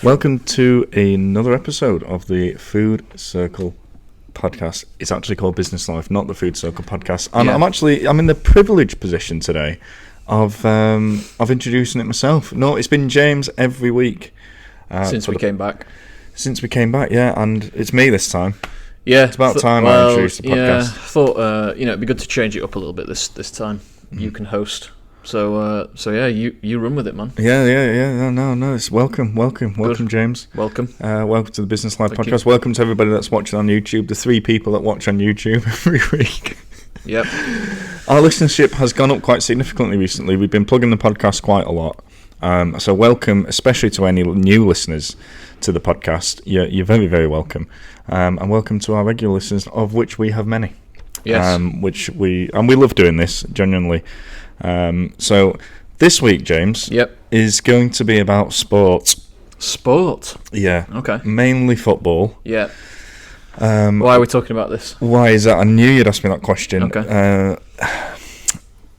Welcome to another episode of the Food Circle podcast. It's actually called Business Life, not the Food Circle podcast. And I'm in the privileged position today of introducing it myself. No, it's been James every week since we came back. Since we came back, yeah, and it's me this time. Yeah, it's about time I introduced the podcast. Yeah, I thought it'd be good to change it up a little bit this time. You can host. So yeah, you run with it, man. Yeah. No. It's welcome, James. Welcome. Welcome to the Business Life podcast. You. Welcome to everybody that's watching on YouTube. The 3 people that watch on YouTube every week. Yep. Our listenership has gone up quite significantly recently. We've been plugging the podcast quite a lot. So welcome, especially to any new listeners to the podcast. You're very, very welcome. And welcome to our regular listeners, of which we have many. Yes. We love doing this, genuinely. So this week, James, is going to be about sport. Sport? Yeah. Okay. Mainly football. Yeah. Why are we talking about this? Why is that? I knew you'd ask me that question. Okay.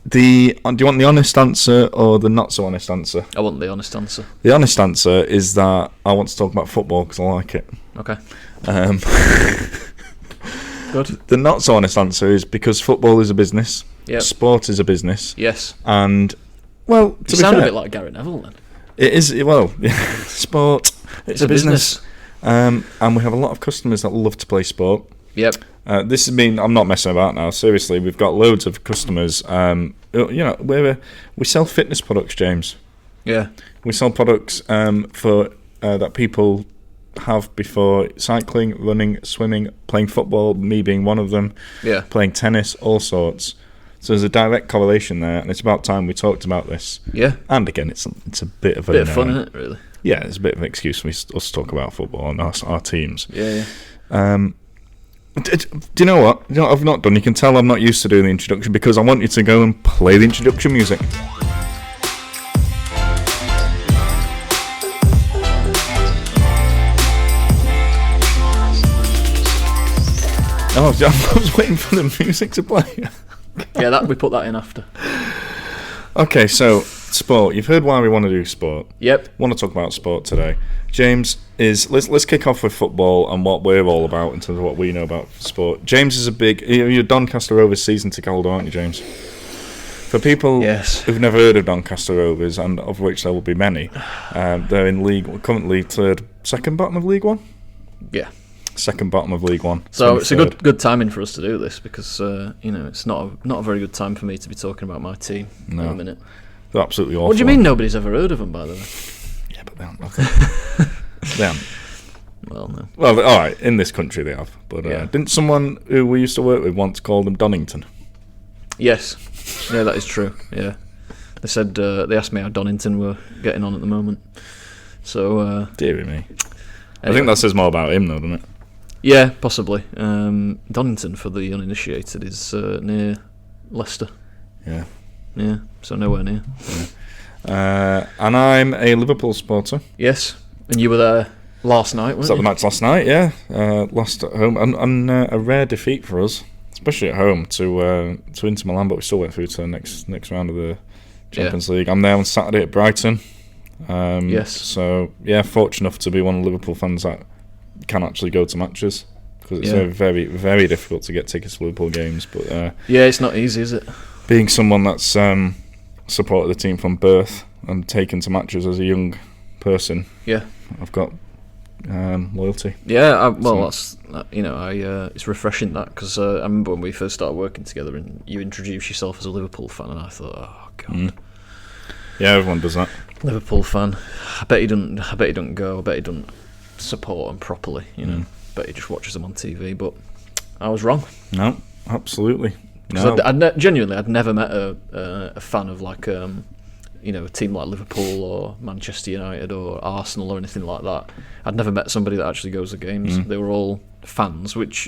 Do you want the honest answer or the not so honest answer? I want the honest answer. The honest answer is that I want to talk about football because I like it. Okay. Good. The not so honest answer is because football is a business. Yep. Sport is a business. Yes. And, well, to you be sound fair, a bit like Gary Neville then. It is, well, sport, it's a business. And we have a lot of customers that love to play sport. Yep. This has been, I'm not messing about now, seriously, we've got loads of customers. We sell fitness products, James. Yeah. We sell products for that people have before cycling, running, swimming, playing football, me being one of them, playing tennis, all sorts. So there's a direct correlation there, and it's about time we talked about this. Yeah. And again, it's a bit of fun, isn't it, really? Yeah, it's a bit of an excuse for us to talk about football and our teams. Yeah. Do you know what? You know what I've not done? You can tell I'm not used to doing the introduction because I want you to go and play the introduction music. Oh, I was waiting for the music to play. Yeah, we put that in after. Okay, so sport. You've heard why we want to do sport. Yep. Want to talk about sport today. James let's kick off with football and what we're all about in terms of what we know about sport. James is you're a Doncaster Rovers season ticket holder, aren't you, James? For people who've never heard of Doncaster Rovers, and of which there will be many, they're in currently second bottom of League One. Yeah. Second bottom of League One. So it's a good timing for us to do this because it's not a very good time for me to be talking about my team in a minute. They're absolutely awful. What do you mean nobody's ever heard of them, by the way? Yeah, but they aren't nothing. They aren't. Well, no. Well, all right, in this country they have. But didn't someone who we used to work with once call them Donington? Yes. Yeah, that is true. Yeah. They said they asked me how Donington were getting on at the moment. So. Deary me. Anyway. I think that says more about him, though, doesn't it? Yeah, possibly. Donington, for the uninitiated, is near Leicester. Yeah. Yeah, so nowhere near. Yeah. And I'm a Liverpool supporter. Yes, and you were there last night, weren't you? Was that the match last night? Yeah. Lost at home. And a rare defeat for us, especially at home, to Inter Milan, but we still went through to the next round of the Champions League. I'm there on Saturday at Brighton. Yes. So, yeah, fortunate enough to be one of the Liverpool fans that can actually go to matches because it's very, very difficult to get tickets to Liverpool games. But it's not easy, is it? Being someone that's supported the team from birth and taken to matches as a young person, I've got loyalty. Yeah, it's refreshing that because I remember when we first started working together and you introduced yourself as a Liverpool fan, and I thought, oh god. Yeah, everyone does that. Liverpool fan. I bet he doesn't go. I bet he doesn't support them properly. Bet he just watches them on TV. But I was wrong. No, absolutely. No. Genuinely, I'd never met a fan of like a team like Liverpool or Manchester United or Arsenal or anything like that. I'd never met somebody that actually goes to games. They were all fans, which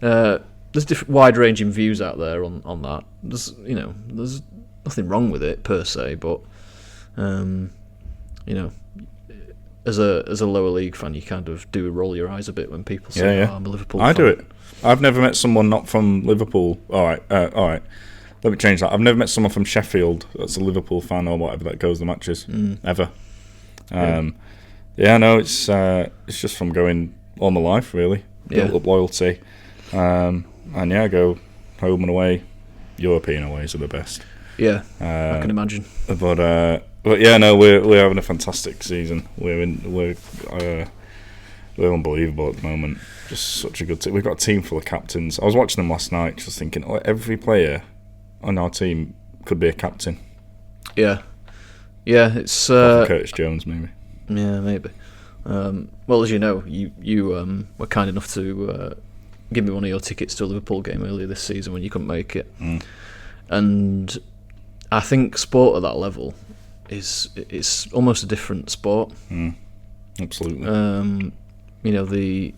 there's different wide-ranging views out there on that. There's nothing wrong with it per se, but as a lower league fan, you kind of do roll your eyes a bit when people say, "Oh, I'm a Liverpool fan." I do it. I've never met someone not from Liverpool. All right. Let me change that. I've never met someone from Sheffield that's a Liverpool fan or whatever that goes to the matches ever. Yeah, no, it's just from going all my life really. Built up loyalty, and yeah, go home and away. European aways are the best. Yeah, I can imagine. But yeah, no, we're having a fantastic season. We're unbelievable at the moment. Just such a good team. We've got a team full of captains. I was watching them last night, just thinking, every player on our team could be a captain. Yeah, it's Curtis Jones, maybe. Yeah, maybe. Well, as you know, you were kind enough to give me one of your tickets to a Liverpool game earlier this season when you couldn't make it, and I think sport at that level it's almost a different sport. Absolutely. The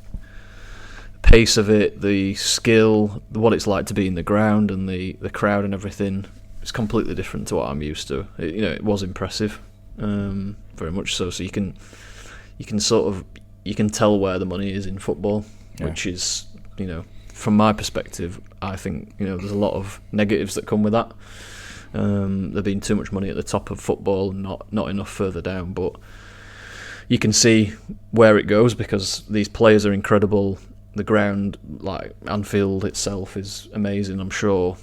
pace of it, the skill, what it's like to be in the ground, and the crowd and everything. It's completely different to what I'm used to. It was impressive, very much so. So you can tell where the money is in football, which is, from my perspective, I think there's a lot of negatives that come with that. There being too much money at the top of football and not enough further down, but you can see where it goes because these players are incredible. The ground, like Anfield itself, is amazing. I'm sure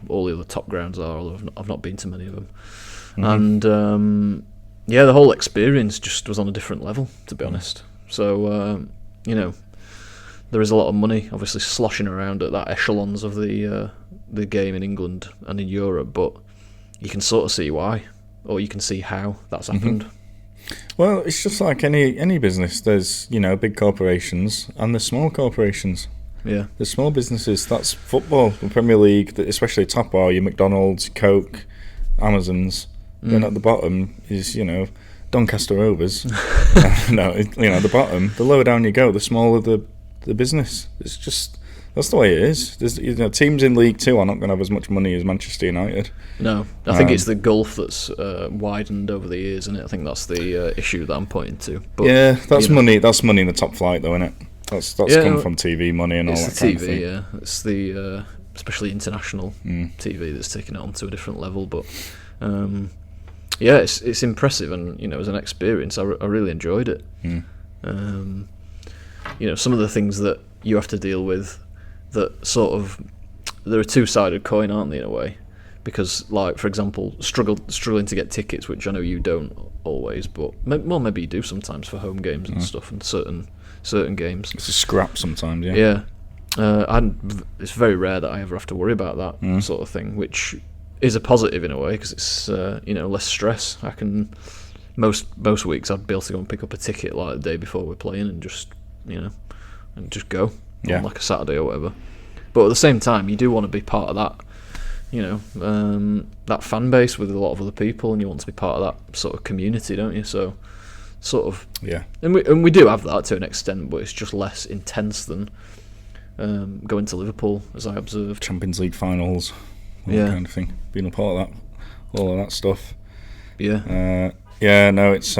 all the other top grounds are, although I've not been to many of them. And the whole experience just was on a different level, to be honest. So there is a lot of money obviously sloshing around at that echelons of the game in England and in Europe, but you can sort of see why, or you can see how that's happened. Well, it's just like any business. There's big corporations and there's small corporations. Yeah, the small businesses. That's football, the Premier League, especially top are your McDonald's, Coke, Amazons. Then at the bottom is Doncaster Rovers. No, the bottom. The lower down you go, the smaller the business. It's just. That's the way it is. There's, teams in League 2 are not going to have as much money as Manchester United. No, I think it's the gulf that's widened over the years, and I think that's the issue that I'm pointing to. But, yeah, that's money. That's money in the top flight, though, isn't it? That's come from TV money and all that kind of thing. Yeah, it's the especially international TV that's taken it onto a different level. But it's impressive, and as an experience, I really enjoyed it. Some of the things that you have to deal with. That sort of, they're a two-sided coin, aren't they, in a way? Because, like, for example, struggling to get tickets, which I know you don't always, but maybe you do sometimes for home games and stuff, and certain games. It's a scrap sometimes, yeah. Yeah, it's very rare that I ever have to worry about that sort of thing, which is a positive in a way because it's less stress. I can most weeks I'd be able to go and pick up a ticket like the day before we're playing and just go. On like a Saturday or whatever, but at the same time, you do want to be part of that, that fan base with a lot of other people, and you want to be part of that sort of community, don't you? So, sort of, and we do have that to an extent, but it's just less intense than going to Liverpool, as I observed. Champions League finals, that kind of thing. Being a part of that, all of that stuff. Yeah. No, it's.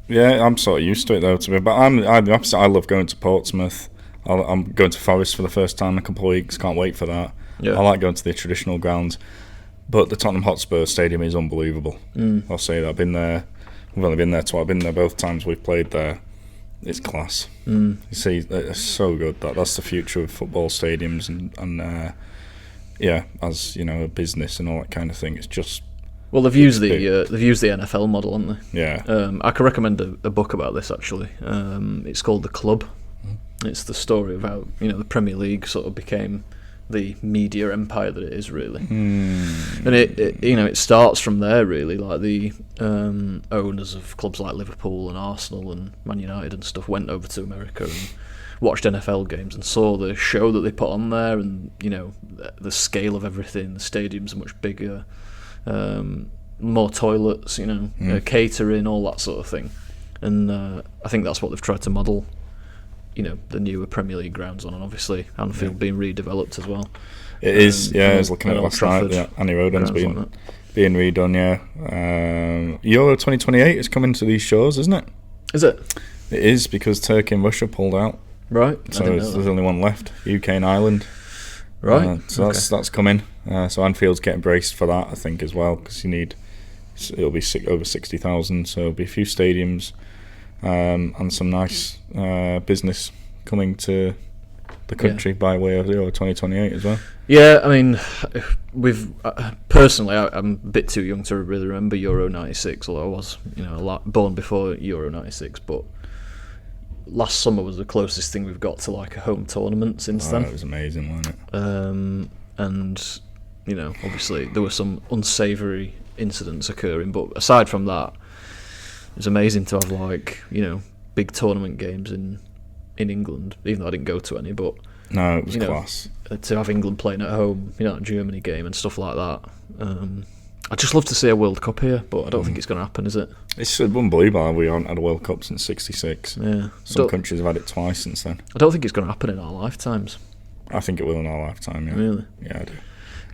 I'm sort of used to it though, but I'm the opposite. I love going to Portsmouth. I'm going to Forest for the first time in a couple of weeks. Can't wait for that. Yeah. I like going to the traditional grounds, but the Tottenham Hotspur Stadium is unbelievable. I'll say that. I've been there. We've only been there twice. I've been there both times we've played there. It's class. You see, it's so good. That's the future of football stadiums and as a business and all that kind of thing. It's just. Well, they've used the NFL model, haven't they? Yeah. I can recommend a book about this actually. It's called The Club. It's the story of how the Premier League sort of became the media empire that it is really, and it starts from there really. Like the owners of clubs like Liverpool and Arsenal and Man United and stuff went over to America and watched NFL games and saw the show that they put on there, and the scale of everything. The stadiums are much bigger. More toilets, catering, all that sort of thing, and I think that's what they've tried to model, the newer Premier League grounds on, and obviously Anfield being redeveloped as well. It is, I was looking at it last night. Yeah, Annie Rodon's being redone. Yeah, Euro 2028 is coming to these shores, isn't it? Is it? It is because Turkey and Russia pulled out. Right. So there's only one left: UK and Ireland. Right. So that's coming. So Anfield's getting braced for that, I think, as well, because it'll be over 60,000. So it'll be a few stadiums. and some nice business coming to the country by way of Euro 2028 as well. Yeah, I mean, we've personally, I'm a bit too young to really remember Euro '96, although I was, born before Euro '96. But last summer was the closest thing we've got to like a home tournament since then. It was amazing, wasn't it? And obviously there were some unsavoury incidents occurring, but aside from that, it was amazing to have big tournament games in England, even though I didn't go to any. But no, it was class. To have England playing at home, a Germany game and stuff like that. I'd just love to see a World Cup here, but I don't think it's going to happen, is it? It's unbelievable. We haven't had a World Cup since '66. Yeah, some countries have had it twice since then. I don't think it's going to happen in our lifetimes. I think it will in our lifetime. Yeah. Really? Yeah, I do.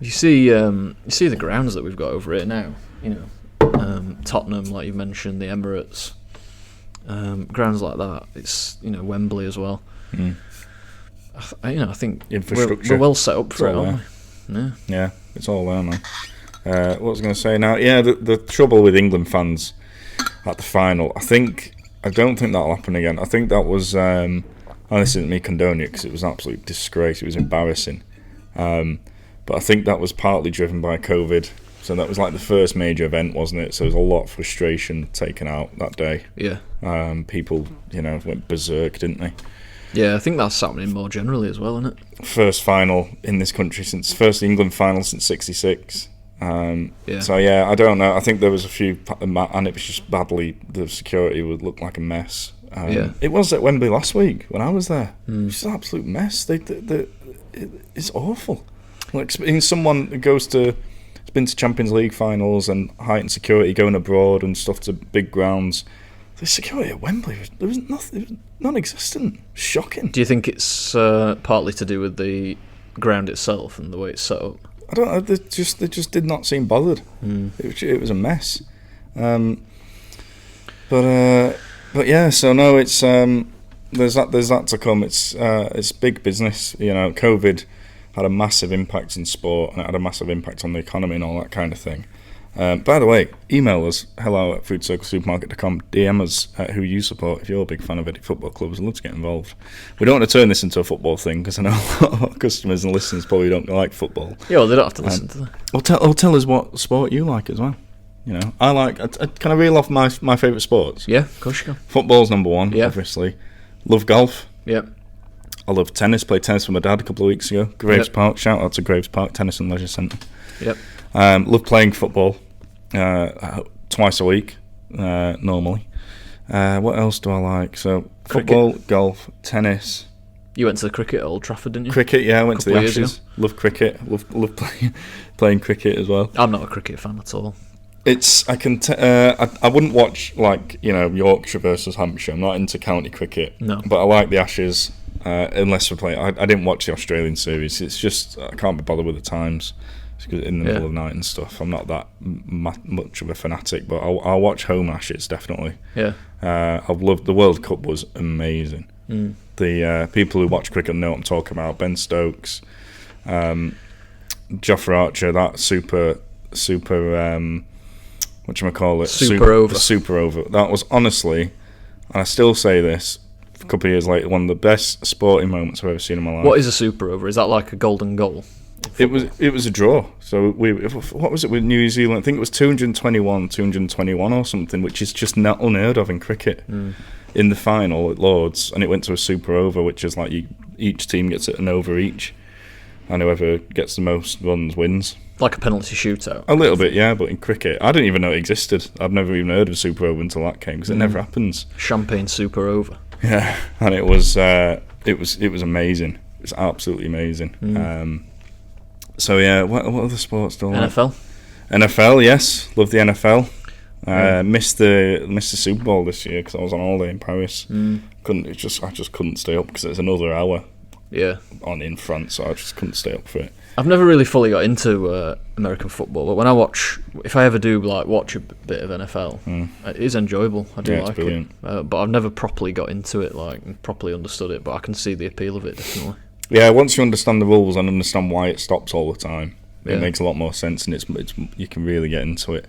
You see the grounds that we've got over here now. Tottenham, like you mentioned, the Emirates, grounds like that. It's Wembley as well. I think infrastructure. We're well set up for it, aren't we? Yeah, it's all there, man. What was I going to say now? Yeah, the trouble with England fans at the final, I don't think that'll happen again. I think that was, and this isn't me condoning it because it was an absolute disgrace. It was embarrassing. But I think that was partly driven by COVID. So that was like the first major event, wasn't it? So there was a lot of frustration taken out that day. Yeah. People, went berserk, didn't they? Yeah, I think that's happening more generally as well, isn't it? First final in this country first England final since '66. So yeah, I don't know. I think there was a few, and it was just badly. The security would look like a mess. It was at Wembley last week when I was there. It was an absolute mess. It's awful. Like someone who has been to Champions League finals and heightened security going abroad and stuff to big grounds. The security at Wembley was nothing. It was non-existent. Shocking. Do you think it's partly to do with the ground itself and the way it's set up? I don't know. They just did not seem bothered. It was a mess. But yeah. So no, it's there's that to come. It's big business. COVID had a massive impact in sport and it had a massive impact on the economy and all that kind of thing. By the way, email us, hello@foodcirclesupermarket.com, DM us who you support if you're a big fan of any football clubs. I'd love to get involved. We don't want to turn this into a football thing because I know a lot of our customers and listeners probably don't like football. Yeah, well, they don't have to listen to that. Or tell us what sport you like as well. I like. Can I reel off my favourite sports? Yeah, of course you can. Football's number one, obviously. Love golf. Yep. I love tennis. Played tennis with my dad a couple of weeks ago. Graves Park. Shout out to Graves Park Tennis and Leisure Centre. Yep. Love playing football twice a week normally. What else do I like? So football, golf, tennis. You went to the cricket at Old Trafford, didn't you? Cricket, yeah. I went to the Ashes. Love cricket. Love playing cricket as well. I'm not a cricket fan at all. I wouldn't watch Yorkshire versus Hampshire. I'm not into county cricket. No. But I like the Ashes. Unless we're playing, I didn't watch the Australian series. It's just I can't be bothered with the times. In the middle of the night and stuff. I'm not that much of a fanatic, but I'll watch home Ashes definitely. Yeah. I've loved the World Cup was amazing. The people who watch cricket know what I'm talking about. Ben Stokes, Jofra Archer, that super whatchamacallit? Super over. That was honestly, and I still say this a couple of years later, one of the best sporting moments I've ever seen in my life. What is a super over? Is that like a golden goal? It was a draw. So what was it with New Zealand? I think it was 221 or something, which is just not unheard of in cricket. In the final at Lords, and it went to a super over, which is like each team gets an over each, and whoever gets the most runs wins. Like a penalty shootout. A little bit, yeah. But in cricket, I didn't even know it existed. I've never even heard of super over until that came because it never happens. Champagne super over. Yeah, and it was amazing. It was absolutely amazing. So yeah, what other sports do I like? NFL, yes, love the NFL. Missed the Super Bowl this year because I was on holiday in Paris. I just couldn't stay up because it's another hour. Yeah. On in France, so I just couldn't stay up for it. I've never really fully got into American football, but when I if I ever do watch a bit of NFL, it is enjoyable. I do like it, but I've never properly got into it, and properly understood it. But I can see the appeal of it definitely. Yeah, once you understand the rules and understand why it stops all the time, it makes a lot more sense, and it's you can really get into it.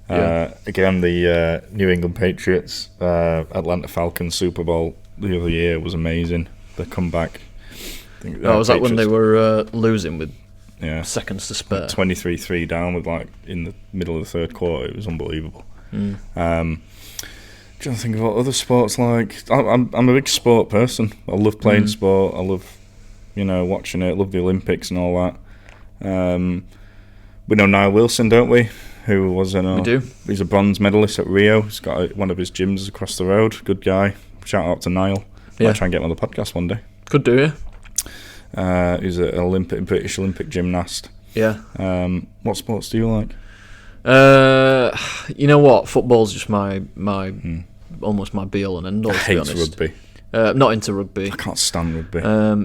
Again, the New England Patriots, Atlanta Falcons Super Bowl the other year was amazing. The comeback. Was that when they were losing with seconds to spare? 23-3 down with in the middle of the third quarter. It was unbelievable. Trying to think of what other sports like. I'm a big sport person. I love playing sport. I love watching it. I love the Olympics and all that. We know Niall Wilson, don't we? Who was we do. He's a bronze medalist at Rio. He's got one of his gyms across the road. Good guy. Shout out to Niall. Might try and get him on the podcast one day. Could do, yeah. He's an British Olympic gymnast. Yeah. What sports do you like? You know what? Football's just my almost my be all and end all. I hate rugby. Not into rugby. I can't stand rugby.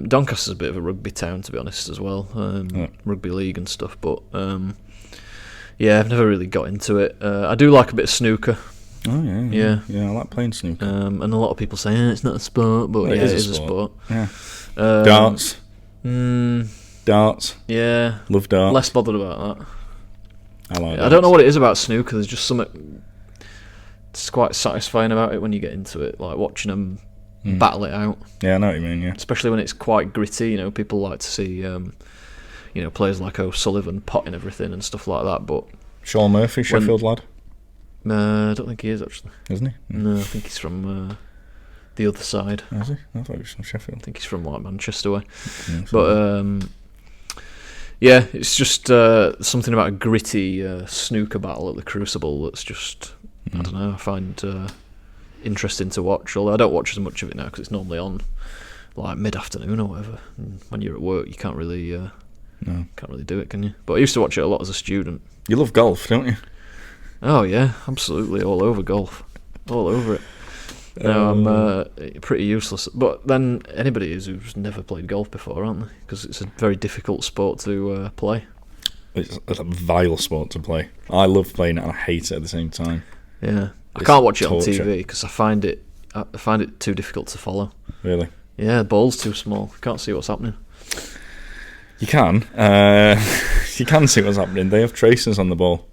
Doncaster's a bit of a rugby town, to be honest, as well. Rugby league and stuff, but I've never really got into it. I do like a bit of snooker. Oh yeah. I like playing snooker. And a lot of people say it's not a sport, but it is a sport. Yeah. Darts. Darts. Yeah. Love darts. Less bothered about that. I like. I don't know what it is about snooker. There's just something. It's quite satisfying about it when you get into it, like watching them battle it out. Yeah, I know what you mean. Yeah. Especially when it's quite gritty. People like to see, players like O'Sullivan potting everything and stuff like that. But Sean Murphy, Sheffield lad. I don't think he is actually. Isn't he? No, I think he's from the other side. Is he? I thought he was from Sheffield. I think he's from Manchester way. Yeah, but it's just something about a gritty snooker battle at the Crucible that's just I don't know. I find interesting to watch. Although I don't watch as much of it now because it's normally on like mid-afternoon or whatever. And when you're at work, you can't really do it, can you? But I used to watch it a lot as a student. You love golf, don't you? Oh yeah, absolutely, all over golf, all over it. No, I'm pretty useless. But then anybody who's never played golf before, aren't they? Because it's a very difficult sport to play. It's a vile sport to play. I love playing it and I hate it at the same time. Yeah, I can't watch it on TV because I find it too difficult to follow. Really? Yeah, the ball's too small. You can't see what's happening. You can. You can see what's happening. They have tracers on the ball.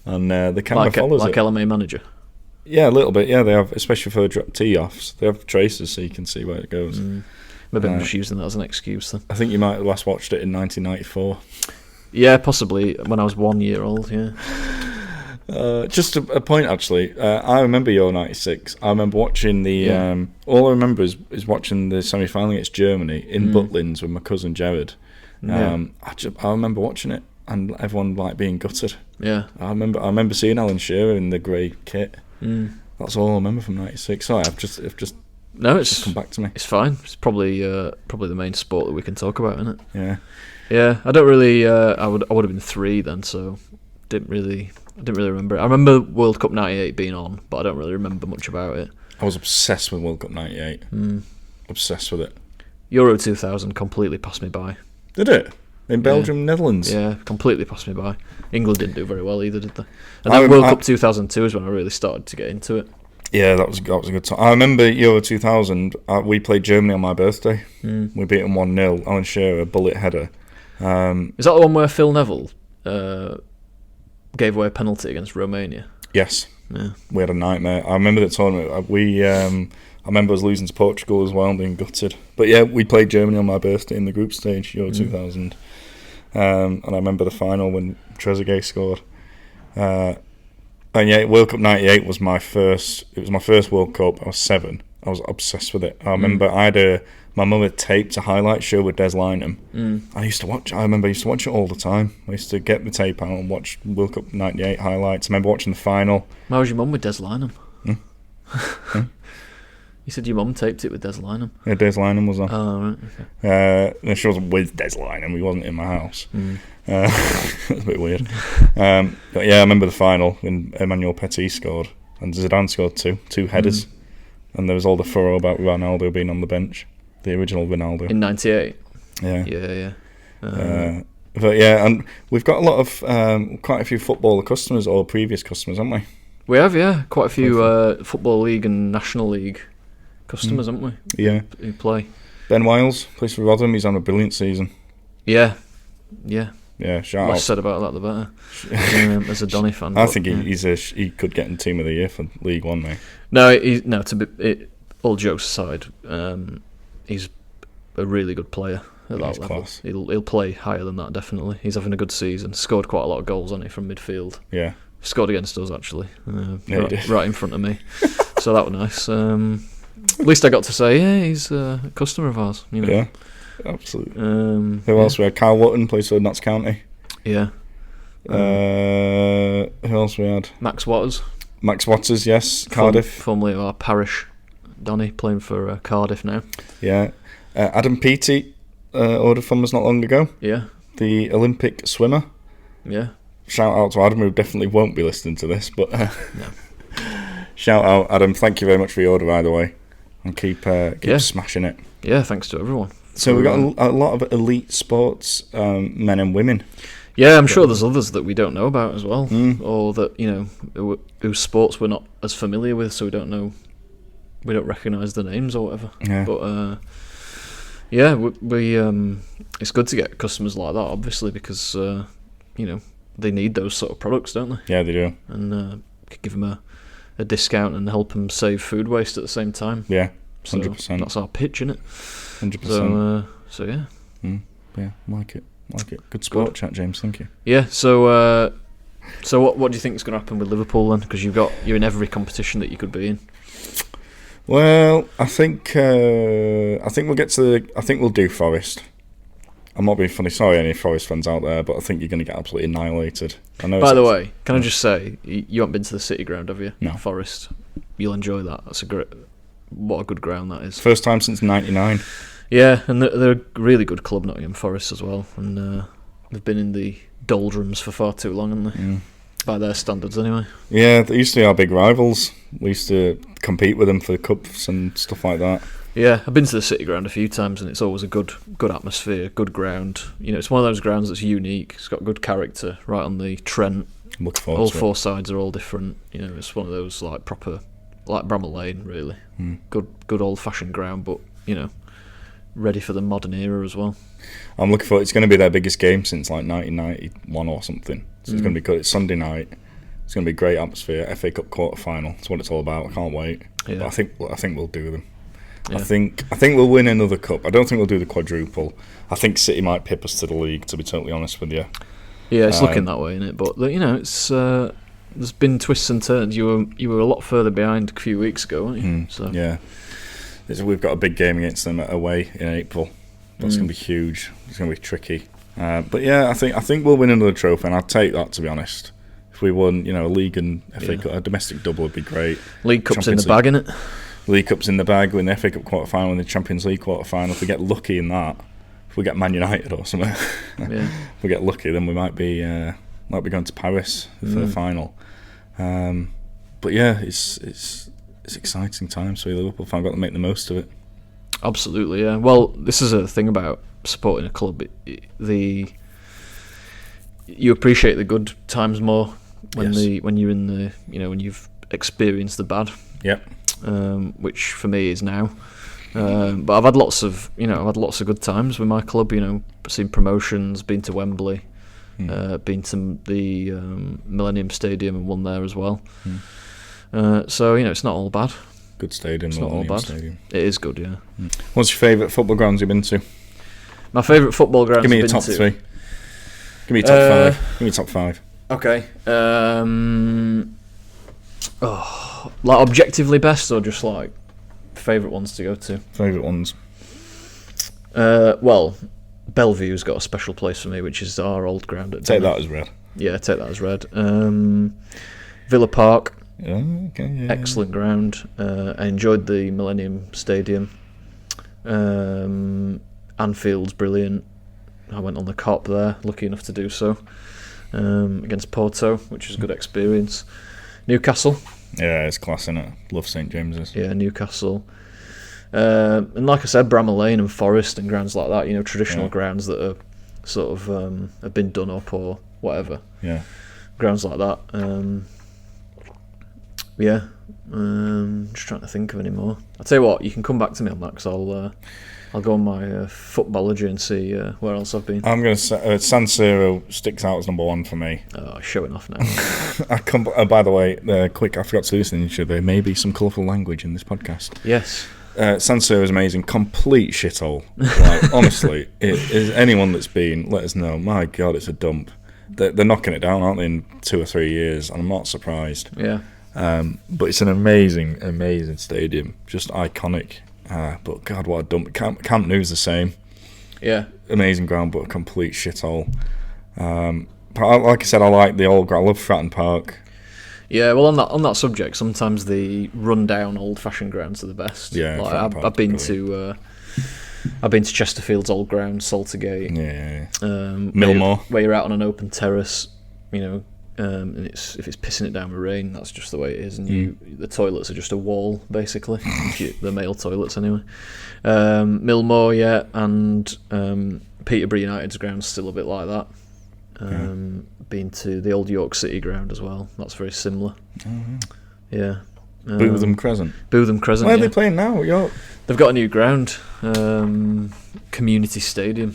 And the camera follows it. Like LMA Manager? Yeah, a little bit. Yeah, they have, especially for tee-offs. They have tracers so you can see where it goes. Maybe I'm just using that as an excuse then. I think you might have last watched it in 1994. Yeah, possibly when I was 1 year old, yeah. Just a point, actually. I remember Euro 96. I remember watching the... all I remember is watching the semi-final against Germany in Butlins with my cousin Jared. I remember watching it. And everyone being gutted. Yeah, I remember seeing Alan Shearer in the grey kit. That's all I remember from '96. Sorry, I've just come back to me. It's fine. It's probably the main sport that we can talk about, isn't it? Yeah. I don't really. I would have been 3 then, so I didn't really remember it. I remember World Cup '98 being on, but I don't really remember much about it. I was obsessed with World Cup '98. Obsessed with it. Euro 2000 completely passed me by. Did it? In Belgium, Netherlands? Yeah, completely passed me by. England didn't do very well either, did they? And then World Cup 2002 is when I really started to get into it. Yeah, that was a good time. I remember Euro 2000, we played Germany on my birthday. We beat them 1-0. Alan Shearer, bullet header. Is that the one where Phil Neville gave away a penalty against Romania? Yes. Yeah. We had a nightmare. I remember the tournament. I remember us losing to Portugal as well and being gutted. But yeah, we played Germany on my birthday in the group stage, Euro 2000. And I remember the final when Trezeguet scored. And yeah, World Cup '98 was my first. It was my first World Cup. I was 7. I was obsessed with it. I remember my mum had taped a highlight show with Des Lynam. I remember I used to watch it all the time. I used to get the tape out and watch World Cup '98 highlights. I remember watching the final. How was your mum with Des Lynam? You said your mum taped it with Des Lynam? Yeah, Des Lynam was on. Oh, right, okay. She wasn't with Des Lynam. He wasn't in my house. That's a bit weird. But yeah, I remember the final when Emmanuel Petit scored and Zidane scored two headers. And there was all the furrow about Ronaldo being on the bench. The original Ronaldo. In '98? Yeah. Yeah. But yeah, and we've got a lot of, quite a few footballer customers or previous customers, haven't we? We have, yeah. Quite a few Football League and National League customers, haven't we? Yeah. Who play. Ben Wiles plays for Rotherham. He's on a brilliant season. Yeah. Yeah, shout Less out. said about that, the better. As a Donny fan, I but, think yeah. he could get in Team of the Year for League One, mate. No. All jokes aside, he's a really good player at that level. Class. He'll play higher than that, definitely. He's having a good season. Scored quite a lot of goals, hasn't he, from midfield? Yeah. Scored against us, actually. Yeah, he did. Right in front of me. So that was nice. At least I got to say, yeah, he's a customer of ours. You know? Yeah, absolutely. Who Who else we had? Kyle Wotton plays for Notts County. Yeah. Who else we had? Max Waters. Max Waters, yes. Cardiff. Formerly of our parish. Donny playing for Cardiff now. Yeah. Adam Peaty ordered from us not long ago. Yeah. The Olympic swimmer. Yeah. Shout out to Adam, who definitely won't be listening to this, but No. shout out, Adam. Thank you very much for your order, either way. And keep smashing it. Yeah, thanks to everyone. So we've got a lot of elite sports men and women. Yeah, I'm sure there's others that we don't know about as well, Mm. or that, you know, whose sports we're not as familiar with, so we don't recognise the names or whatever. Yeah. But yeah, we it's good to get customers like that, obviously, because you know, they need those sort of products, don't they? Yeah, they do. And give them a discount and help them save food waste at the same time. Yeah, So 100%. that's our pitch, innit? 100%. So yeah. Yeah, like it. Good sport chat, James. Thank you. Yeah. So what do you think is going to happen with Liverpool then? Because you're in every competition that you could be in. Well, I think we'll get to. I think we'll do Forest. I'm not being funny. Sorry, any Forest fans out there, but I think you're going to get absolutely annihilated. I know. By the way, can I just say, you haven't been to the City Ground, have you? No. Forest. You'll enjoy that. What a good ground that is. First time since '99. Yeah, and they're a really good club, Nottingham Forest, as well. And they've been in the doldrums for far too long, haven't they? Mm. By their standards, anyway. Yeah, they used to be our big rivals. We used to compete with them for the cups and stuff like that. Yeah, I've been to the City Ground a few times, and it's always a good atmosphere, good ground. You know, it's one of those grounds that's unique. It's got good character, right on the Trent. I'm looking forward All to four sides are all different. You know, it's one of those like proper, like Bramall Lane, really. Mm. Good old-fashioned ground, but you know, ready for the modern era as well. I'm looking forward. It's going to be their biggest game since like 1991 or something. So it's going to be good. It's Sunday night. It's going to be a great atmosphere. FA Cup quarter final. That's what it's all about. I can't wait. Yeah. But I think we'll do them. Yeah. I think we'll win another cup. I don't think we'll do the quadruple. I think City might pip us to the league, to be totally honest with you. Yeah, it's looking that way, isn't it? But you know, it's there's been twists and turns. You were a lot further behind a few weeks ago, weren't you? So Yeah. We've got a big game against them away in April. That's going to be huge. It's going to be tricky. But yeah, I think we'll win another trophy, and I'd take that, to be honest. If we won, a league and FA Cup, a domestic double would be great. League Cup's Champions in the bag, innit? League Cup's in the bag, win the FA Cup quarter final, and the Champions League quarter final. If we get lucky in that, if we get Man United or something, Yeah. if we get lucky, then we might be going to Paris for the final. But yeah, it's exciting times for a Liverpool fan. I've got to make the most of it. Absolutely, yeah. Well, this is a thing about supporting a club. You appreciate the good times more when you're in the when you've experienced the bad. Yep. Which for me is now. But I've had lots of good times with my club. Seen promotions, been to Wembley, been to the Millennium Stadium and won there as well. So it's not all bad. Good stadium. It's not all bad. Stadium. It is good, yeah. What's your favourite football grounds you've been to? My favourite football grounds. Give me I've your been top to. 3. Give me your top 5. Give me your top 5. Okay. Like objectively best, or just like favourite ones to go to? Favourite ones. Well, Bellevue's got a special place for me, which is our old ground at Take Denham. that as red. Yeah, take that as red. Villa Park, Okay, yeah. excellent ground. I enjoyed the Millennium Stadium. Anfield's brilliant. I went on the Cop there, lucky enough to do so, against Porto, which was a good experience. Newcastle. Yeah, it's class, innit? Love St James's. Yeah, Newcastle. And like I said, Bramall Lane and Forest and grounds like that, traditional grounds that are sort of have been done up or whatever. Yeah. Grounds like that. Yeah. Just trying to think of any more. I'll tell you what, you can come back to me on that because I'll go on my footballogy and see where else I've been. I'm going to say San Siro sticks out as number one for me. Oh, showing off now. By the way, I forgot to do this in the there may be some colourful language in this podcast. Yes. San Siro is amazing. Complete shithole. Like, honestly, is anyone that's been, let us know. My God, it's a dump. They're knocking it down, aren't they, in 2 or 3 years? And I'm not surprised. Yeah. But it's an amazing, amazing stadium. Just iconic. But God, what a dump. Camp Nou's the same. Yeah. Amazing ground, but a complete shithole. But like I said, I like the old ground. I love Fratton Park. Yeah, well, on that subject, sometimes the run-down, old-fashioned grounds are the best. Yeah, like, I've been to Chesterfield's old ground, Saltergate. Yeah. Millmoor, where you're out on an open terrace, and if it's pissing it down with rain, that's just the way it is. And the toilets are just a wall, basically. The male toilets, anyway. Millmoor, yeah, and Peterborough United's ground's still a bit like that. Been to the old York City ground as well. That's very similar. Yeah. Bootham Crescent. Bootham Crescent. Where are they playing now? York. They've got a new ground, community stadium,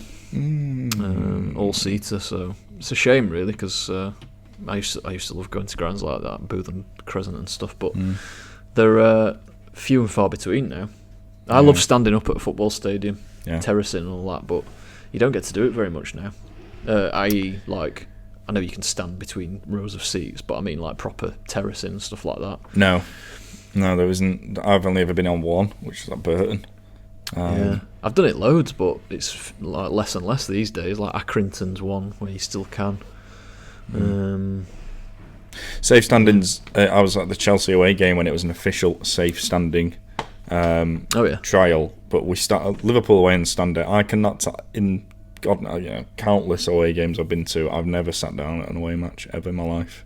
all seater. So it's a shame, really, because I used to love going to grounds like that, Bootham Crescent and stuff. But they're few and far between now. I love standing up at a football stadium, terracing and all that, but you don't get to do it very much now. I.e., like, I know you can stand between rows of seats, but I mean like proper terracing and stuff like that. No, there isn't. I've only ever been on one, which is at Burton. Yeah, I've done it loads, but it's like less and less these days. Like Accrington's one where you still can. Safe standings. I was at the Chelsea away game when it was an official safe standing trial, but we started Liverpool away and standard. I cannot countless away games I've been to. I've never sat down at an away match ever in my life.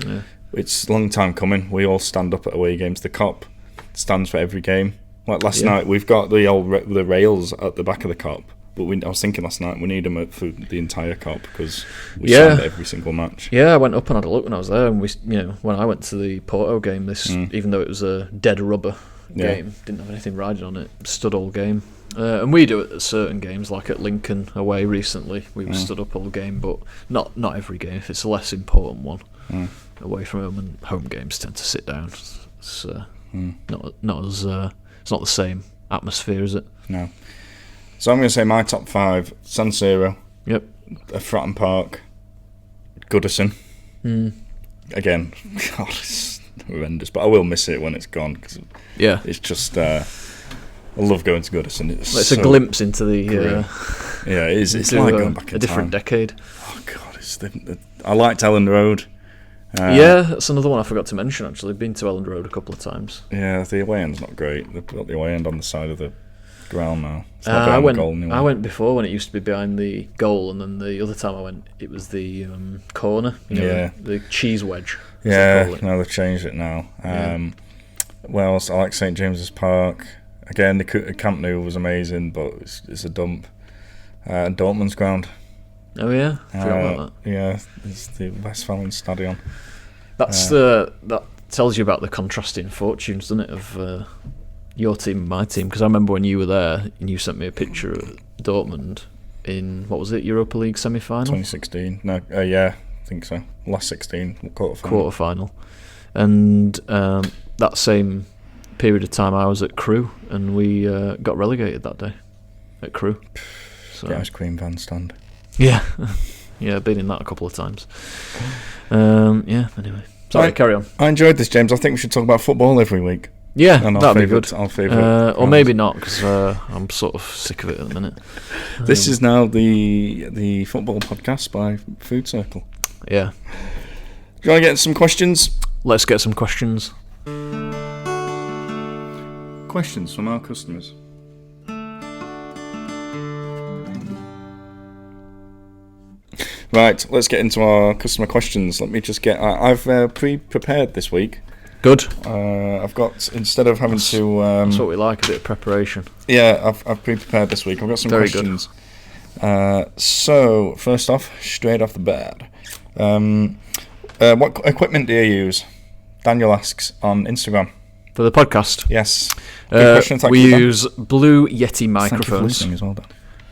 Yeah. It's a long time coming. We all stand up at away games. The Kop stands for every game. Like last night, we've got the rails at the back of the Kop. But I was thinking last night we need them for the entire Kop because we stand at every single match. Yeah, I went up and had a look when I was there, and when I went to the Porto game, even though it was a dead rubber game, didn't have anything riding on it, stood all game. And we do it at certain games, like at Lincoln away recently. We stood up all game, but not every game. If it's a less important one, away from home, and home games tend to sit down. It's not as it's not the same atmosphere, is it? No. So I'm going to say my top 5: San Siro. Yep. Fratton Park. Goodison. Again, God, it's horrendous, but I will miss it when it's gone because it's just. I love going to Goodison. It's a glimpse into the. It is. It's like going back in a different decade. Oh God, I liked Elland Road. That's another one I forgot to mention. Actually, been to Elland Road a couple of times. Yeah, the away end's not great. They've got the away end on the side of the ground now. It's not I went before when it used to be behind the goal, and then the other time I went, it was the corner. The cheese wedge. Yeah, no, they've changed it now. Well, I like St James's Park. Again, the Camp Nou was amazing, but it's a dump. Dortmund's ground. Oh yeah, forgot about that. Yeah, it's the Westfalenstadion. That tells you about the contrasting fortunes, doesn't it, of your team and my team? Because I remember when you were there and you sent me a picture of Dortmund in, what was it, Europa League semi-final? 2016. No, I think so. Last 16, quarter-final. And that same period of time I was at Crewe, and we got relegated that day at Crewe. So. The ice cream van stand. Yeah, I've been in that a couple of times. Anyway. Sorry, carry on. I enjoyed this, James. I think we should talk about football every week. Yeah, that'd be good. Our favourite. Or maybe not, because I'm sort of sick of it at the minute. This is now the football podcast by Food Circle. Yeah. Do you want to get some questions? Let's get some questions. Questions from our customers. Right, let's get into our customer questions. Let me just get. I've pre-prepared this week. Good. I've got, instead of having to. That's what we like, a bit of preparation. Yeah, I've pre-prepared this week. I've got some questions. Good. So first off, straight off the bat, what equipment do you use? Daniel asks on Instagram. For the podcast. Yes. Good question. Thank we you, Dan. use Blue Yeti Thank you for microphones. listening as well, Dan.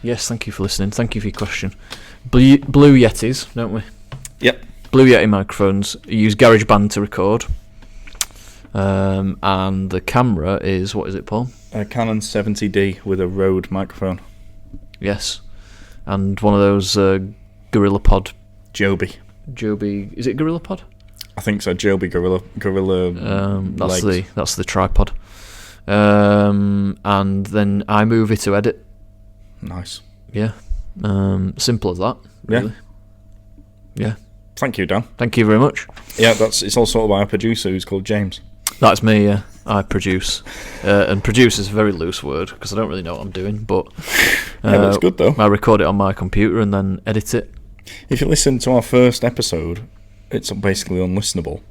Yes, thank you for listening. Thank you for your question. Blue Yetis, don't we? Yep. Blue Yeti microphones. You use GarageBand to record. And the camera is, what is it, Paul? A Canon 70D with a Rode microphone. Yes. And one of those GorillaPod. Joby. Is it GorillaPod? I think so. Joby Gorilla. That's the tripod. And then iMovie to edit. Nice. Yeah. Simple as that. Really. Yeah. Thank you, Dan. Thank you very much. Yeah, it's all sorted by a producer who's called James. That's me, yeah. I produce. And produce is a very loose word because I don't really know what I'm doing, but That's good though. I record it on my computer and then edit it. If you listen to our first episode, it's basically unlistenable.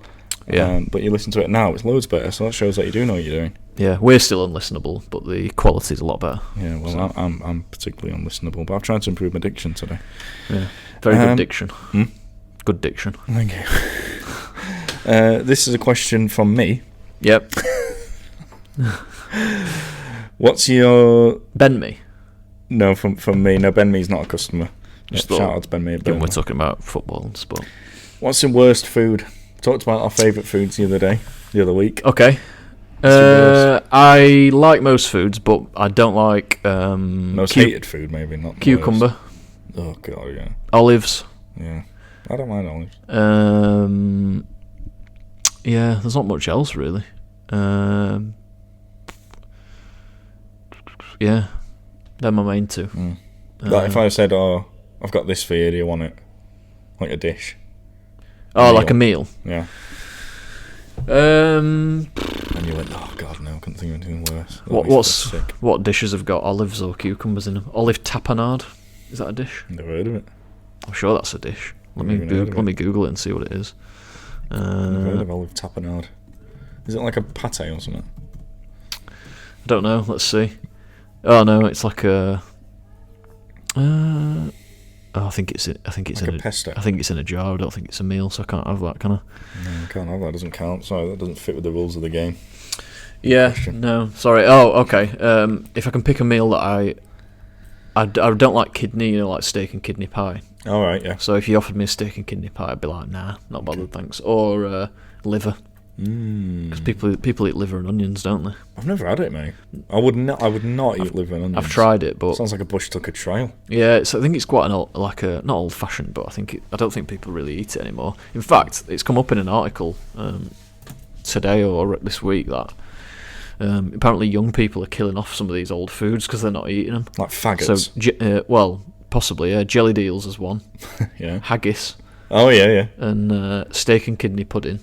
Yeah. But you listen to it now, it's loads better, so that shows that you do know what you're doing. Yeah, we're still unlistenable, but the quality's a lot better. Yeah, well, I'm particularly unlistenable, but I've tried to improve my diction today. Yeah. Very good diction. Good diction. Thank you. This is a question from me. Yep. What's your... Ben Me? No, from me. No, Ben Me's not a customer. Just Shout out to Ben Me. Given we're talking about football and sport. What's your worst food? Talked about our favourite foods the other week. Okay. I like most foods, but I don't like... most hated food, maybe, not cucumber. Oh, God, yeah. Olives. Yeah. I don't mind olives. Yeah, there's not much else, really. Yeah. They're my main two. Like if I said, oh, I've got this for you, do you want it? Like a dish. Oh, like a meal? Yeah. And you went, oh God, no, I couldn't think of anything worse. What dishes have got olives or cucumbers in them? Olive tapenade? Is that a dish? Never heard of it. I'm sure that's a dish. Let me Google it and see what it is. Never heard of olive tapenade. Is it like a pate or something? I don't know. Let's see. Oh no, it's like a. I think it's like in a pesto. I think it's in a jar. I don't think it's a meal, so I can't have that, can I? No, you can't have that. Doesn't count. Sorry, that doesn't fit with the rules of the game. Yeah. No. Sorry. Oh, okay. If I can pick a meal that I don't like kidney, like steak and kidney pie. All right. Yeah. So if you offered me a steak and kidney pie, I'd be like, nah, not bothered, thanks. Or liver. Because people eat liver and onions, don't they? I've never had it, mate. I would not eat liver and onions. I've tried it, but sounds like a Bush Tucker trial. Yeah, I think it's quite not old fashioned, but I don't think people really eat it anymore. In fact, it's come up in an article today or this week that apparently young people are killing off some of these old foods because they're not eating them. Like faggots. So, possibly. Yeah, jelly deals is one. Yeah. Haggis. Oh yeah. And steak and kidney pudding.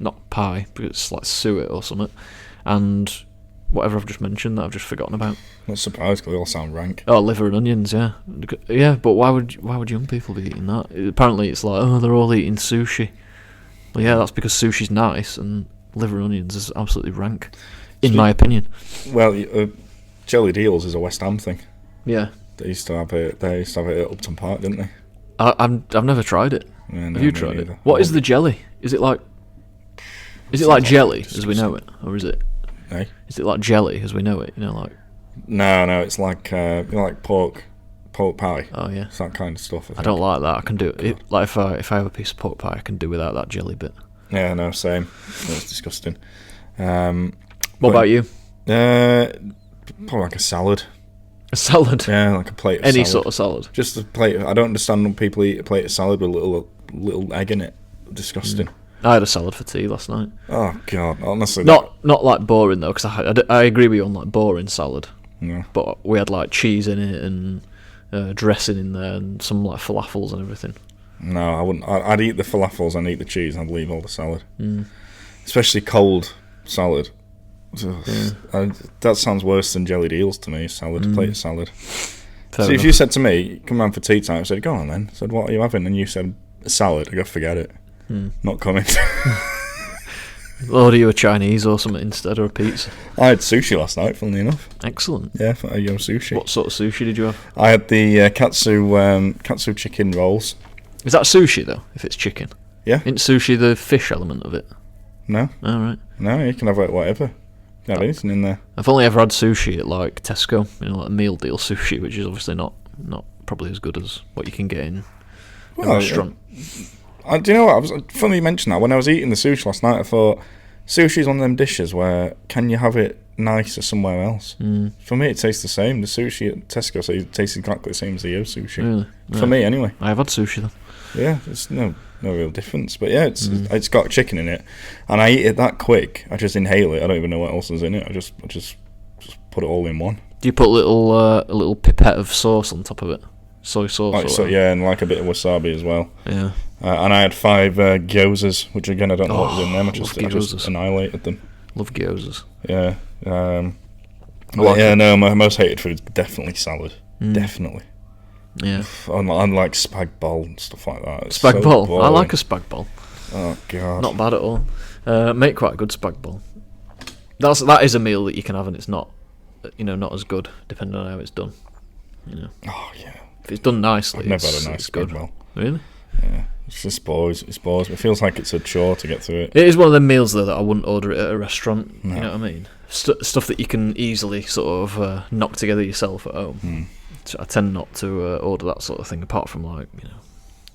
Not pie, but it's like suet or something. And whatever I've just mentioned that I've just forgotten about. Not surprised because they all sound rank. Oh, liver and onions, yeah. Yeah, but why would young people be eating that? Apparently it's like, oh, they're all eating sushi. Well, yeah, that's because sushi's nice and liver and onions is absolutely rank, in my opinion. Well, jelly deals is a West Ham thing. Yeah. They used to have it at Upton Park, didn't they? I've never tried it. Yeah, have you tried it? What is the jelly? Is it like jelly as we know it, or is it? Hey? Is it like jelly as we know it? Like. No, it's like like pork pie. Oh yeah, it's that kind of stuff. I don't like that. I can do it. Like if I have a piece of pork pie, I can do without that jelly bit. Yeah, no, same. It's disgusting. What about you? Probably like a salad. A salad? Yeah, like a plate of Any salad. sort of salad? Just a plate. I don't understand when people eat a plate of salad with a little egg in it. Disgusting. I had a salad for tea last night. Oh God, honestly. Not like boring though, because I agree with you on like boring salad. Yeah. But we had like cheese in it and dressing in there and some like falafels and everything. No, I wouldn't. I'd eat the falafels and eat the cheese. And I'd leave all the salad, especially cold salad. That sounds worse than jelly deals to me. Salad, plate of salad. Fair enough. If you said to me, "Come round for tea time," I said, "Go on then." I said, "What are you having?" And you said, "A salad." I go, "Forget it. Not coming." Order you a Chinese or something instead, or a pizza. I had sushi last night, funnily enough. Excellent. Yeah, you have sushi. What sort of sushi did you have? I had the katsu chicken rolls. Is that sushi though? If it's chicken, Yeah. Isn't sushi the fish element of it? No, All right. no, you can have like whatever. You can have anything in there. I've only ever had sushi at like Tesco, like a meal deal sushi, which is obviously not probably as good as what you can get in a restaurant. Do you know what? Funny you mentioned that. When I was eating the sushi last night, I thought sushi is one of them dishes where can you have it nicer somewhere else? For me, it tastes the same. The sushi at Tesco tastes exactly the same as the Yo sushi. Really? For me, anyway. I have had sushi then. Yeah, there's no real difference. But yeah, it's got chicken in it, and I eat it that quick. I just inhale it. I don't even know what else is in it. I just put it all in one. Do you put a little pipette of sauce on top of it? Soy sauce? Yeah, and like a bit of wasabi as well. Yeah. And I had 5 gyozas, which again I don't know what was in them. I just annihilated them. Love gyozas. Yeah. No, my most hated food is definitely salad. Definitely. Yeah. I like spag bol and stuff like that. It's spag so bol. boring. I like a spag bol. Oh god. Not bad at all. Make quite a good spag bol. That is a meal that you can have, and it's not, not as good depending on how it's done. Oh yeah. If it's done nicely, I've never had a nice spag bol. Really? Yeah. It's just bores. It feels like it's a chore to get through it. It is one of them meals though that I wouldn't order it at a restaurant. No. You know what I mean? Stuff that you can easily sort of knock together yourself at home. So I tend not to order that sort of thing, apart from like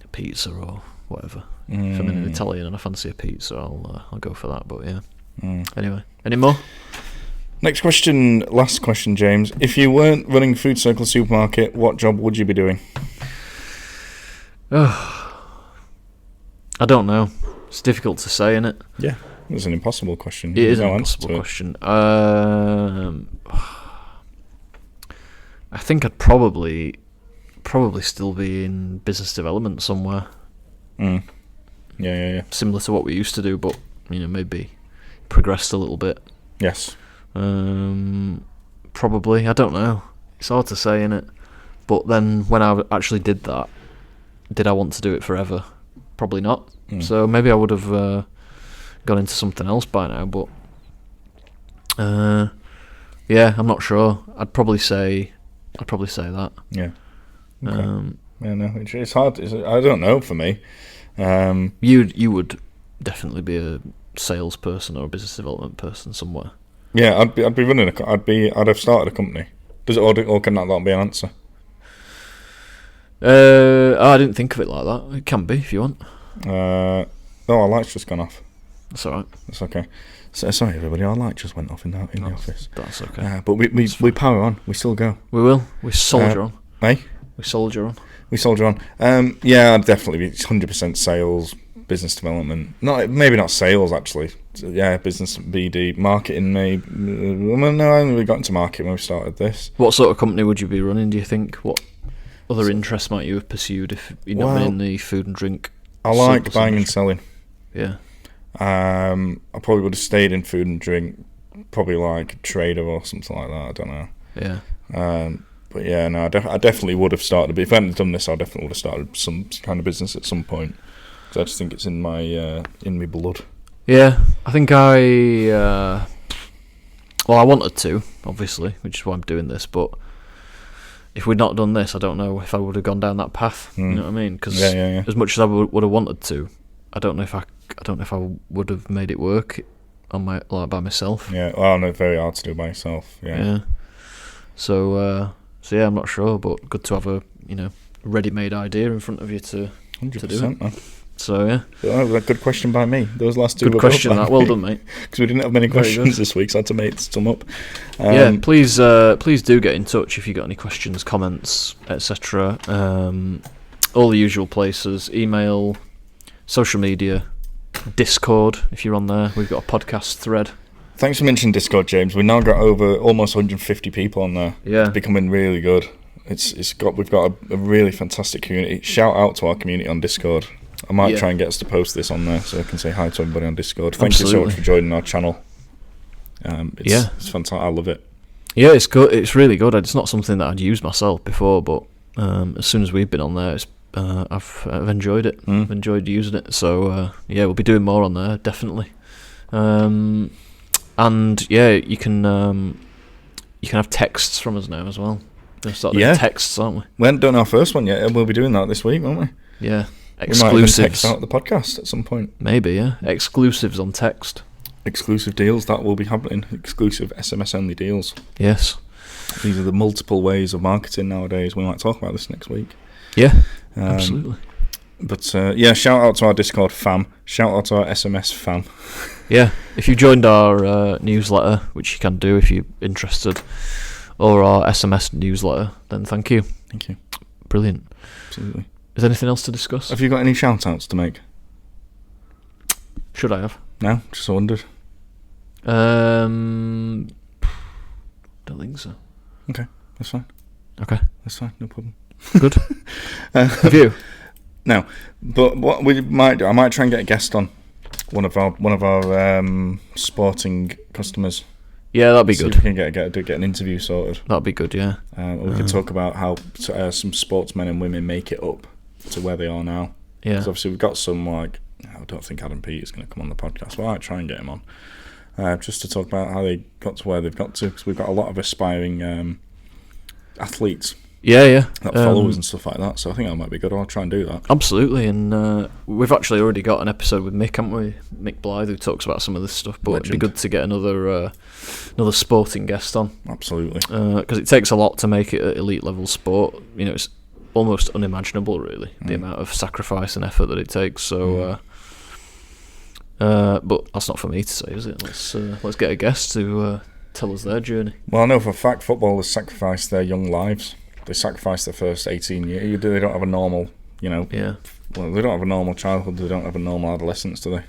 a pizza or whatever. If I'm in an Italian and I fancy a pizza, I'll go for that. But yeah. Anyway, any more? Next question, last question, James. If you weren't running Food Circle Supermarket, what job would you be doing? I don't know. It's difficult to say, isn't it? Yeah, it's an impossible question. It is an impossible question. I think I'd probably still be in business development somewhere. Yeah. Similar to what we used to do, but maybe progressed a little bit. Yes. Probably. I don't know. It's hard to say, innit? But then when I actually did that, did I want to do it forever? Probably not. So maybe I would have gone into something else by now. But yeah, I'm not sure. I'd probably say that. Yeah. Okay. Yeah, no, it's hard. I don't know for me. You would definitely be a salesperson or a business development person somewhere. Yeah, I'd be running I'd have started a company. Does it or can that be an answer? I didn't think of it like that. It can be if you want. Oh, our light's just gone off. That's alright. That's okay. So, sorry everybody, our light just went off in the office. That's okay. But we power on. We still go. We will. We soldier on. Eh? We soldier on. We soldier on. Yeah, I'd definitely be 100% sales, business development. Maybe not sales actually. Yeah, business, BD, marketing. Maybe. No, I only got into marketing when we started this. What sort of company would you be running? Do you think? What other interests might you have pursued if you'd not been in the food and drink? I like buying and selling. Yeah. I probably would have stayed in food and drink, probably like a trader or something like that. I don't know. Yeah. But yeah, no, I definitely would have started. But if I hadn't done this, I definitely would have started some kind of business at some point. Because I just think it's in my blood. Yeah, I think I wanted to, obviously, which is why I'm doing this. But if we'd not done this, I don't know if I would have gone down that path. You know what I mean? Because as much as I would have wanted to, I don't know if I would have made it work on by myself. Yeah, well, no, very hard to do by yourself. Yeah. So yeah, I'm not sure, but good to have a ready-made idea in front of you to 100%, do it. Man. So yeah, good question by me. Those last two. Good question. Well done, mate. Because we didn't have many questions this week, so I had to make some up. Yeah, please do get in touch if you got any questions, comments, etc. All the usual places: email, social media, Discord. If you're on there, we've got a podcast thread. Thanks for mentioning Discord, James. We've now got over almost 150 people on there. Yeah, it's becoming really good. We've got a really fantastic community. Shout out to our community on Discord. I might try and get us to post this on there so I can say hi to everybody on Discord. Thank you so much for joining our channel. It's fantastic. I love it. Yeah, it's good. It's really good. It's not something that I'd used myself before, but as soon as we've been on there, I've enjoyed it. I've enjoyed using it. So we'll be doing more on there definitely. And yeah, you can have texts from us now as well. We're starting texts, aren't we? We haven't done our first one yet, and we'll be doing that this week, won't we? Yeah. Exclusives. We might even text out the podcast at some point. Maybe, yeah. Exclusives on text. Exclusive deals, that will be happening. Exclusive SMS-only deals. Yes. These are the multiple ways of marketing nowadays. We might talk about this next week. Yeah, absolutely. But, shout out to our Discord fam. Shout out to our SMS fam. Yeah, if you joined our newsletter, which you can do if you're interested, or our SMS newsletter, then thank you. Thank you. Brilliant. Absolutely. Is there anything else to discuss? Have you got any shout-outs to make? Should I have? No, just wondered. Don't think so. Okay, that's fine. Okay. That's fine, no problem. Good. Have you? No, but what we might do, I might try and get a guest on one of our sporting customers. Yeah, that'd be See good. if we can get an interview sorted. That'd be good, yeah. We can talk about how some sportsmen and women make it up to where they are now. Yeah. Because obviously we've got some, like, I don't think Adam Peat is going to come on the podcast. Well, I might try and get him on. Just to talk about how they got to where they've got to. Because we've got a lot of aspiring athletes. Yeah. That followers and stuff like that. So I think that might be good. I'll try and do that. Absolutely. And we've actually already got an episode with Mick, haven't we? Mick Blythe, who talks about some of this stuff. But Legend. it'd be good to get another sporting guest on. Absolutely. Because it takes a lot to make it an elite level sport. You know, it's almost unimaginable, really, the amount of sacrifice and effort that it takes. So, but that's not for me to say, is it? Let's get a guest to tell us their journey. Well, I know for a fact footballers sacrifice their young lives. They sacrifice their first 18 years. They don't have a normal, Yeah. Well, they don't have a normal childhood. They don't have a normal adolescence, do they?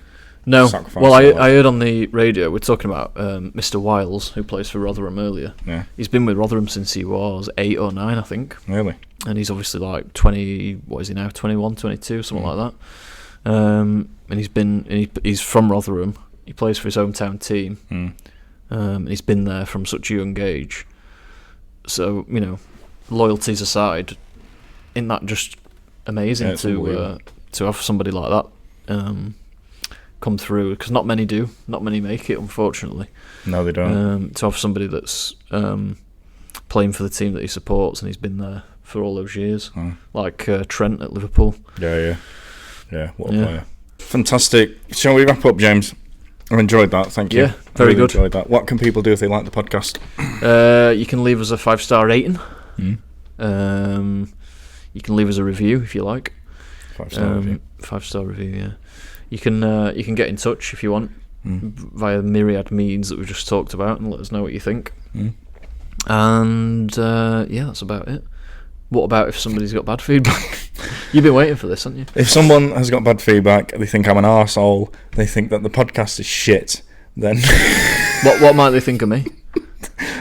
No. Sacrifice Well, their life. I heard on the radio, we're talking about Mr. Wiles, who plays for Rotherham earlier. Yeah. He's been with Rotherham since he was 8 or 9, I think. Really? And he's obviously like 20, what is he now, 21, 22, something like that. And he's from Rotherham. He plays for his hometown team. And he's been there from such a young age. So, loyalties aside, isn't that just amazing to have somebody like that come through? Because not many make it, unfortunately. No, they don't. To have somebody that's playing for the team that he supports and he's been there for all those years, like Trent at Liverpool. Yeah. What a player! Fantastic. Shall we wrap up, James? I enjoyed that. Thank you. Yeah, very good. Enjoyed that. What can people do if they like the podcast? You can leave us a 5-star rating. You can leave us a review if you like. 5-star review. 5-star review. Yeah. You can get in touch if you want via myriad means that we've just talked about and let us know what you think. And that's about it. What about if somebody's got bad feedback? You've been waiting for this, haven't you? If someone has got bad feedback, they think I'm an arsehole, they think that the podcast is shit, then What might they think of me?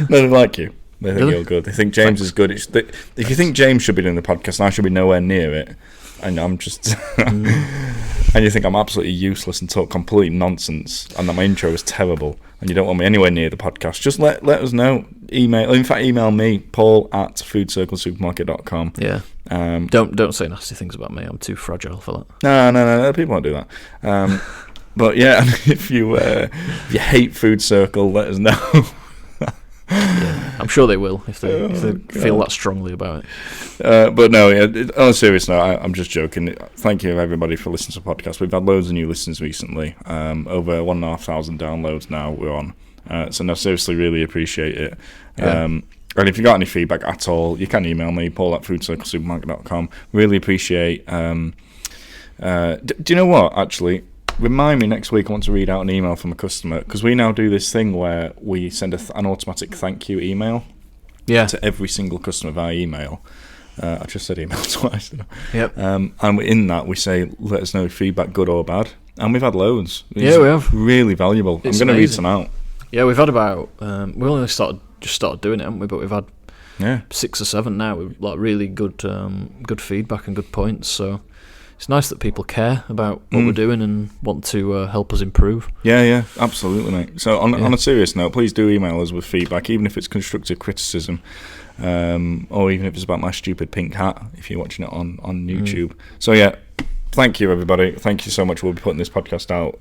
No, they like you. They think Really? you're good. They think James is good. If you think James should be doing the podcast, I should be nowhere near it, and I'm just and you think I'm absolutely useless and talk complete nonsense, and that my intro is terrible, and you don't want me anywhere near the podcast, just let us know. Email me, paul@foodcirclesupermarket.com. Yeah. Don't say nasty things about me. I'm too fragile for that. No, people won't do that. But yeah, if you hate Food Circle, let us know. Yeah, I'm sure they will if they feel that strongly about it. But no, on a serious note, I'm just joking. Thank you everybody for listening to the podcast. We've had loads of new listeners recently. Over 1,500 downloads now we're on. So no, seriously, really appreciate it. Yeah. And if you got any feedback at all, you can email me, paul@foodcirclesupermarket.com. Really appreciate. Do you know what? Actually, remind me next week. I want to read out an email from a customer, because we now do this thing where we send an automatic thank you email. Yeah. To every single customer via email. I just said email twice. Yep. And in that we say, let us know feedback, good or bad. And we've had loads. Yeah, we have. Really valuable. It's I'm going to read amazing. some out. Yeah, we've had about. We only started doing it, haven't we? But we've had 6 or 7 now with like really good feedback and good points. So it's nice that people care about what we're doing and want to help us improve. Yeah, absolutely, mate. So on a serious note, please do email us with feedback, even if it's constructive criticism, or even if it's about my stupid pink hat, if you're watching it on YouTube. So yeah, thank you everybody. Thank you so much. We'll be putting this podcast out,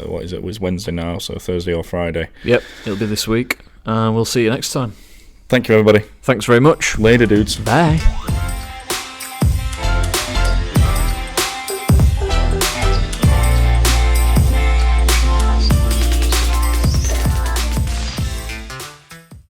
what is it? It's Wednesday now, so Thursday or Friday. Yep, it'll be this week. We'll see you next time. Thank you everybody. Thanks very much. Later, dudes. Bye.